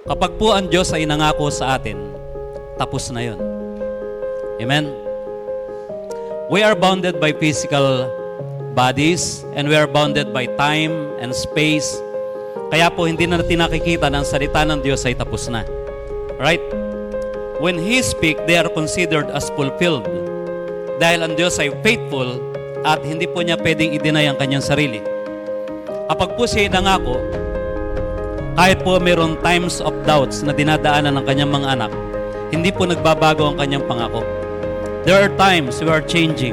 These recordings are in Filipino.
Kapag po ang Diyos ay nangako sa atin, tapos na yun. Amen? We are bounded by physical bodies and we are bounded by time and space. Kaya po hindi na natin nakikita na ang salita ng Diyos ay tapos na. Right? When He speak, they are considered as fulfilled. Dahil ang Diyos ay faithful at hindi po niya pwedeng i-deny ang kanyang sarili. Kapag po siya nangako, kahit po mayroon times of doubts na dinadaanan ng kanyang mga anak, hindi po nagbabago ang kanyang pangako. There are times we are changing,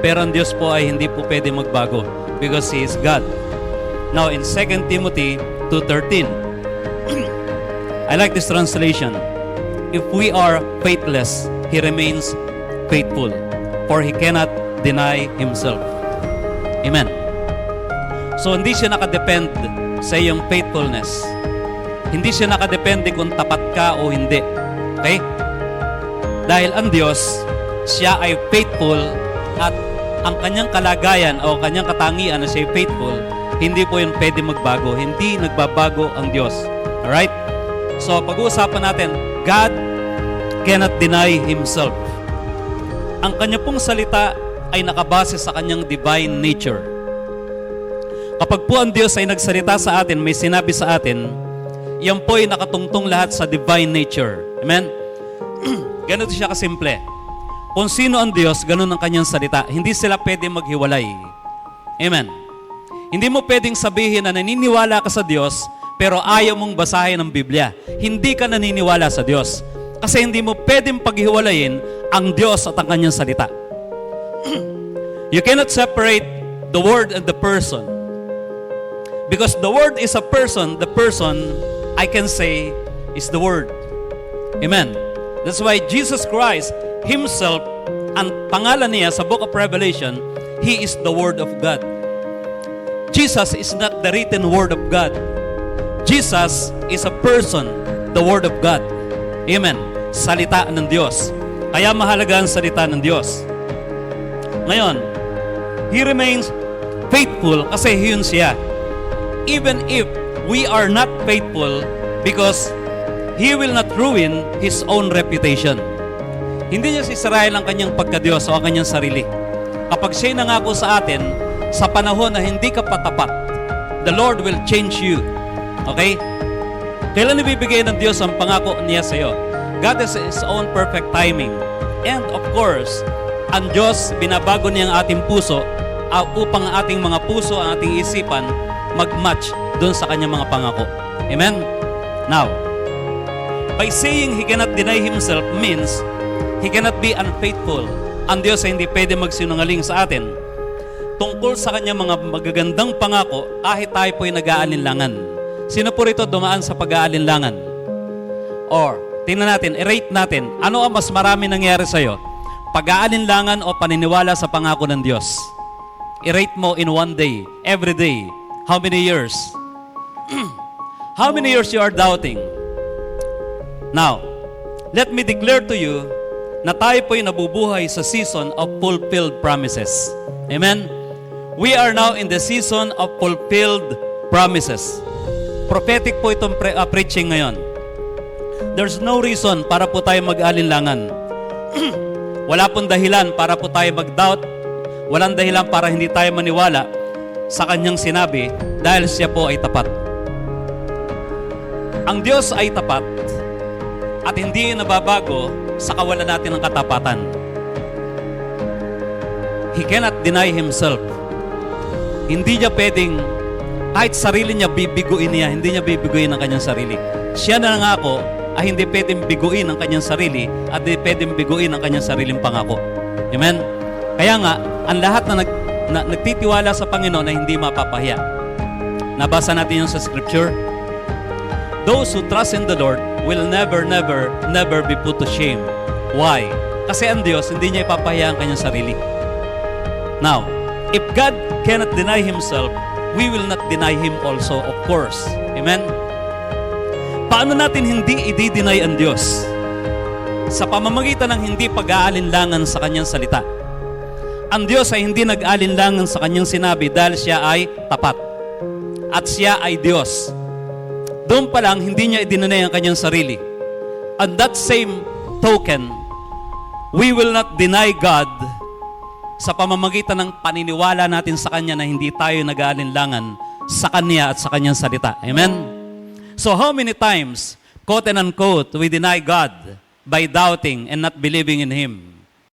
pero ang Diyos po ay hindi po pwede magbago because He is God. Now in 2 Timothy 2:13, I like this translation. If we are faithless, He remains faithful, for He cannot deny Himself. Amen. So hindi siya nakadepend sa iyong faithfulness. Hindi siya nakadepende kung tapat ka o hindi. Okay? Dahil ang Diyos, siya ay faithful at ang kanyang kalagayan o kanyang katangian na siya ay faithful, hindi po yun pwede magbago. Hindi nagbabago ang Diyos. Alright? So, pag-uusapan natin, God cannot deny Himself. Ang kanya pong salita ay nakabase sa kanyang divine nature. Kapag po ang Diyos ay nagsalita sa atin, may sinabi sa atin, yan po ay nakatungtong lahat sa divine nature. Amen? Ganito siya kasimple. Kung sino ang Diyos, ganun ang kanyang salita. Hindi sila pwede maghiwalay. Amen? Hindi mo pwedeng sabihin na naniniwala ka sa Diyos, pero ayaw mong basahin ang Biblia. Hindi ka naniniwala sa Diyos. Kasi hindi mo pwedeng paghiwalayin ang Diyos at ang kanyang salita. You cannot separate the Word and the person. Because the Word is a person, the person, I can say, is the Word. Amen. That's why Jesus Christ Himself, ang pangalan niya sa Book of Revelation, He is the Word of God. Jesus is not the written Word of God. Jesus is a person, the Word of God. Amen. Salita ng Diyos. Kaya mahalaga ang salita ng Diyos. Ngayon, He remains faithful kasi yun siya. Even if we are not faithful, because He will not ruin His own reputation. Hindi niya sisirahin ang kanyang pagkadiyos o ang kanyang sarili. Kapag siya nangako sa atin, sa panahon na hindi ka patapat, the Lord will change you. Okay? Kailan ibibigay ng Diyos ang pangako niya sa iyo? God has His own perfect timing. And of course, ang Diyos, binabago niya ang ating puso upang ang ating mga puso, ang ating isipan, mag-match doon sa kanyang mga pangako. Amen? Now, by saying He cannot deny Himself means He cannot be unfaithful. Ang Diyos ay hindi pwede magsinungaling sa atin. Tungkol sa kanyang mga magagandang pangako, kahit tayo po'y nag-aalinlangan. Sino po rito dumaan sa pag-aalinlangan? Or, tingnan natin, i-rate natin, ano ang mas marami nangyari sa'yo? Pag-aalinlangan o paniniwala sa pangako ng Diyos? I-rate mo in one day, every day. How many years? How many years you are doubting? Now, let me declare to you na tayo po'y nabubuhay sa season of fulfilled promises. Amen? We are now in the season of fulfilled promises. Prophetic po itong preaching ngayon. There's no reason para po tayo mag-alinlangan. Wala pong dahilan para po tayo mag-doubt. Walang dahilan para hindi tayo maniwala sa kanyang sinabi dahil siya po ay tapat. Ang Diyos ay tapat at hindi nababago sa kawalan natin ng katapatan. He cannot deny Himself. Hindi niya pwedeng, kahit sarili niya bibiguin niya, hindi niya bibiguin ang kanyang sarili. Siya na nangako ay hindi pwedeng biguin ang kanyang sarili at hindi pwedeng biguin ang kanyang sariling pangako. Amen? Kaya nga, ang lahat na nagtitiwala sa Panginoon na hindi mapapahiya. Nabasa natin yung sa Scripture. Those who trust in the Lord will never be put to shame. Why? Kasi ang Diyos, hindi niya ipapahiya ang kanyang sarili. Now, if God cannot deny Himself, we will not deny Him also, of course. Amen? Paano natin hindi i-deny ang Diyos? Sa pamamagitan ng hindi pag-aalinlangan sa kanyang salita. Ang Diyos ay hindi nag-alinlangan sa kanyang sinabi dahil siya ay tapat. At siya ay Diyos. doon pa lang, hindi niya idinanay ang kanyang sarili. And that same token, we will not deny God sa pamamagitan ng paniniwala natin sa Kanya na hindi tayo nag-aalinlangan sa Kanya at sa Kanyang salita. Amen? So how many times, quote and unquote, we deny God by doubting and not believing in Him?